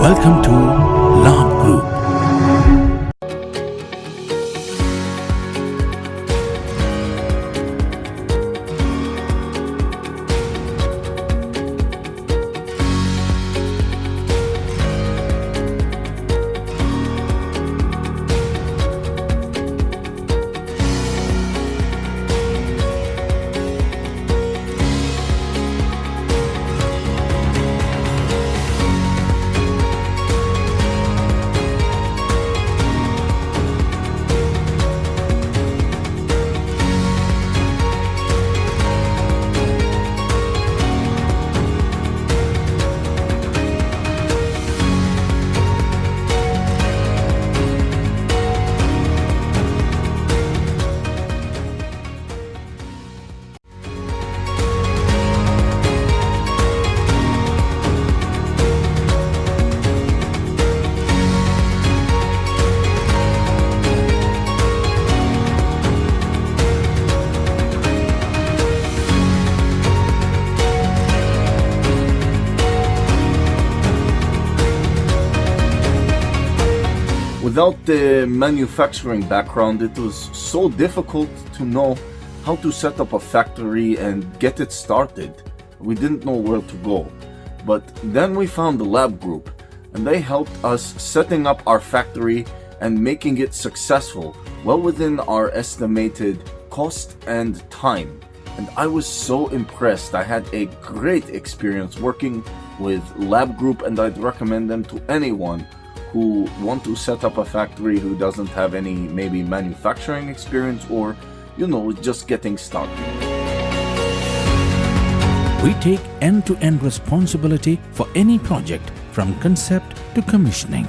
Welcome to Labh Group. Without the manufacturing background, it was so difficult to know how to set up a factory and get it started. We didn't know where to go. But then we found the Labh Group, and they helped us setting up our factory and making it successful, well within our estimated cost and time. And I was so impressed. I had a great experience working with Labh Group, and I'd recommend them to anyone who want to set up a factory who doesn't have any maybe manufacturing experience or, just getting started. We take end-to-end responsibility for any project from concept to commissioning.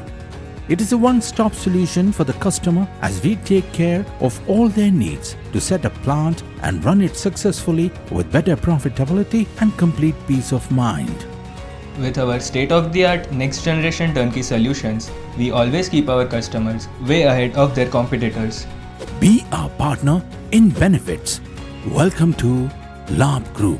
It is a one-stop solution for the customer as we take care of all their needs to set a plant and run it successfully with better profitability and complete peace of mind. With our state-of-the-art next-generation turnkey solutions, we always keep our customers way ahead of their competitors. Be our partner in benefits. Welcome to Labh Group.